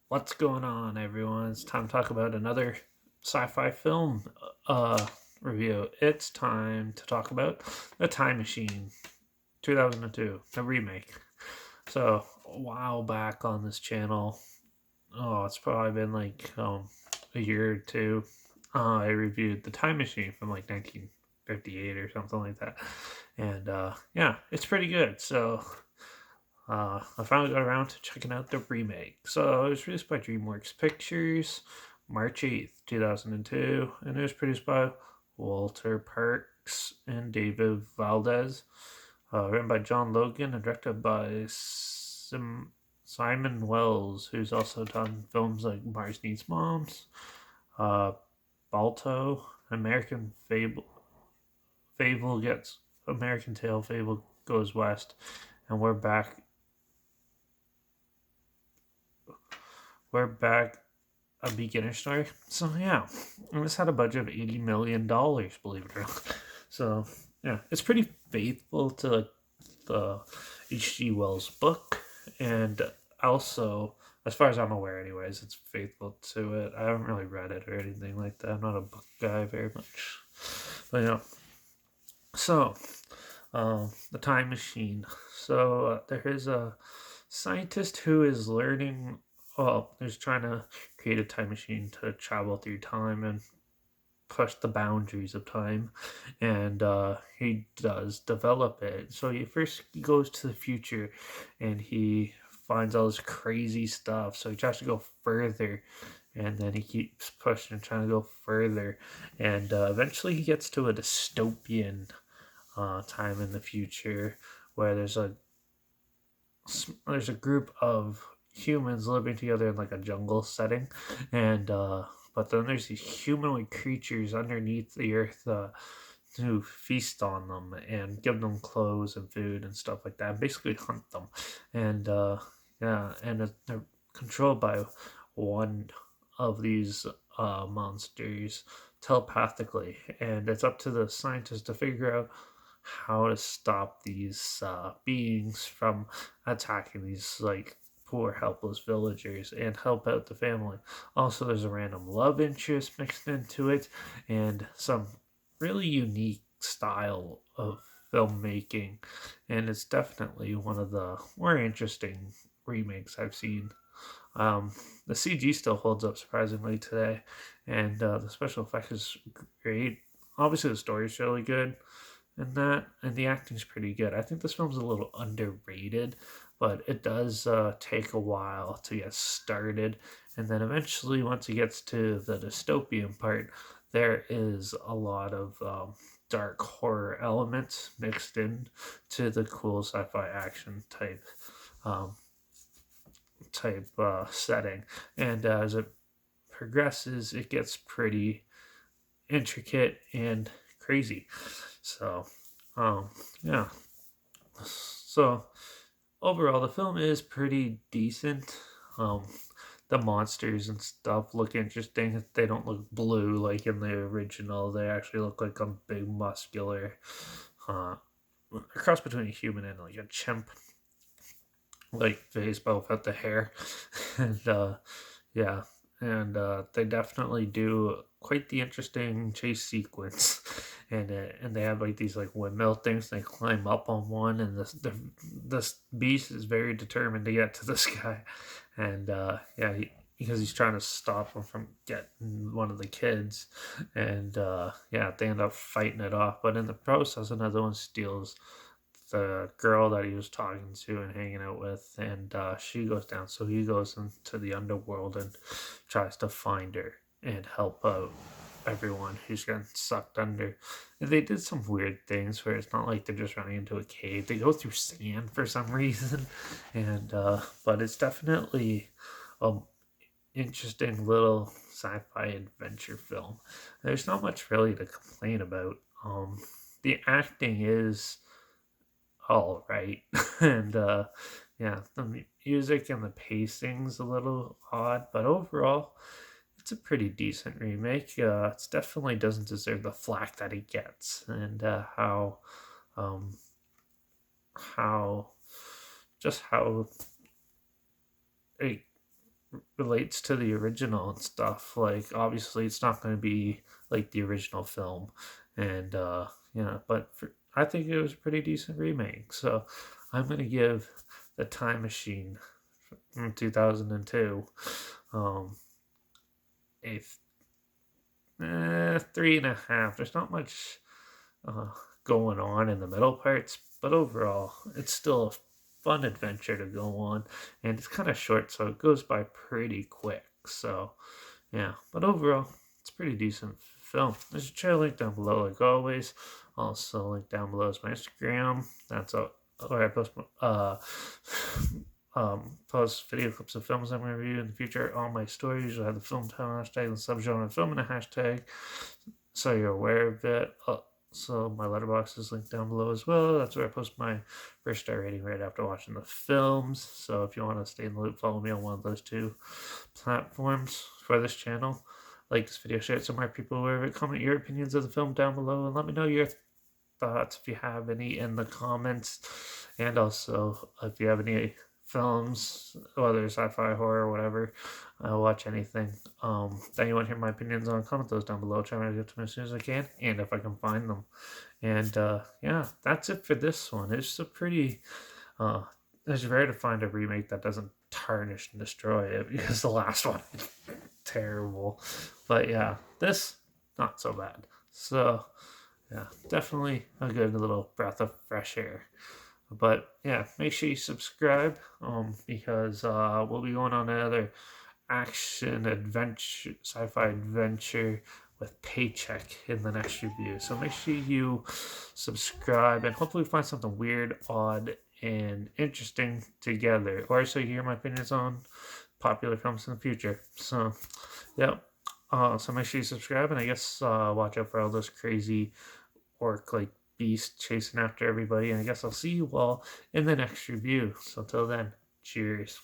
What's going on, everyone? It's time to talk about another sci-fi film uh review. It's time to talk about The Time Machine, 2002, the remake. So, a while back on this channel, it's probably been like a year or two. I reviewed The Time Machine from like 1958 or something like that. And yeah, it's pretty good. So, I finally got around to checking out the remake. So it was released by DreamWorks Pictures, March 8th, 2002, and it was produced by Walter Parks and David Valdez. Written by John Logan and directed by Simon Wells, who's also done films like Mars Needs Moms, uh, Balto, American Fable Gets American Tail, Fable Goes West, and we're back a beginner story. So yeah, and this had a budget of $80 million, believe it or not. So yeah, it's pretty faithful to like the H.G. Wells book, and also, as far as I'm aware, anyways, it's faithful to it. I haven't really read it or anything like that. I'm not a book guy very much, but yeah. So, the time machine. So there is a scientist who is learning. Well, he's trying to create a time machine to travel through time and push the boundaries of time, and he does develop it. So he goes to the future, and he finds all this crazy stuff. So he tries to go further, and then he keeps pushing and trying to go further, and eventually he gets to a dystopian time in the future where there's a group of humans living together in like a jungle setting, and but then there's these humanoid creatures underneath the earth who feast on them and give them clothes and food and stuff like that, and basically hunt them, and yeah, and they're controlled by one of these monsters telepathically, and it's up to the scientists to figure out how to stop these beings from attacking these like poor helpless villagers and help out the family. Also, there's a random love interest mixed into it, and some really unique style of filmmaking, and it's definitely one of the more interesting remakes I've seen. um, the CG still holds up surprisingly today, and the special effects is great. Obviously, the story is really good, and the acting's pretty good. I think this film's a little underrated, but it does take a while to get started, and then eventually, once it gets to the dystopian part, there is a lot of dark horror elements mixed in to the cool sci-fi action um, type setting, and as it progresses, it gets pretty intricate and crazy. So, yeah. So overall, the film is pretty decent. Um, the monsters and stuff look interesting. They don't look blue like in the original. They actually look like a big muscular, uh, a cross between a human and like a chimp, like face, but without the hair. And yeah, and they definitely do quite the interesting chase sequence. And they have like these like windmill things. They climb up on one, and this beast is very determined to get to this guy, and yeah, because he's trying to stop him from getting one of the kids, and yeah, they end up fighting it off. But in the process, another one steals the girl that he was talking to and hanging out with, and she goes down. So he goes into the underworld and tries to find her and help out everyone who's getting sucked under. And they did some weird things where it's not like they're just running into a cave. They go through sand for some reason, and but it's definitely a interesting little sci-fi adventure film. There's not much really to complain about. The acting is all right. And yeah, the music and the pacing's a little odd, but overall, it's a pretty decent remake. It definitely doesn't deserve the flack that it gets, and um, how how it relates to the original and stuff. Like obviously it's not going to be like the original film, and but I think it was a pretty decent remake. So I'm going to give The Time Machine from 2002 um, a 3.5. There's not much uh, going on in the middle parts, but overall, it's still a fun adventure to go on, and it's kind of short, so it goes by pretty quick. So, yeah, but overall, it's a pretty decent film. There's a trailer link down below, like always. Also, link down below is my Instagram. That's where I post post video clips of films I'm going to review in the future. All my stories will have the film title hashtag and subgenre film in a hashtag, so you're aware of it. So my Letterbox is linked down below as well. That's where I post my first star rating right after watching the films. So if you want to stay in the loop, follow me on one of those two platforms for this channel. Like this video, share it so more people are aware of it. Comment your opinions of the film down below, and let me know your thoughts if you have any in the comments. And also, if you have any films, whether sci-fi, horror, whatever, I'll watch anything that you want to hear my opinions on, comment those down below. Try to get to them as soon as I can, and if I can find them. And yeah, that's it for this one. It's a pretty it's rare to find a remake that doesn't tarnish and destroy it, because the last one terrible. But yeah, this not so bad. So yeah, definitely a good little breath of fresh air. But yeah, make sure you subscribe because we'll be going on another action adventure, sci-fi adventure with Paycheck in the next review. So make sure you subscribe and hopefully find something weird, odd, and interesting together. Or so you hear my opinions on popular films in the future. So yeah. So make sure you subscribe, and I guess watch out for all those crazy orc like beast chasing after everybody. And I guess I'll see you all in the next review. So till then, cheers.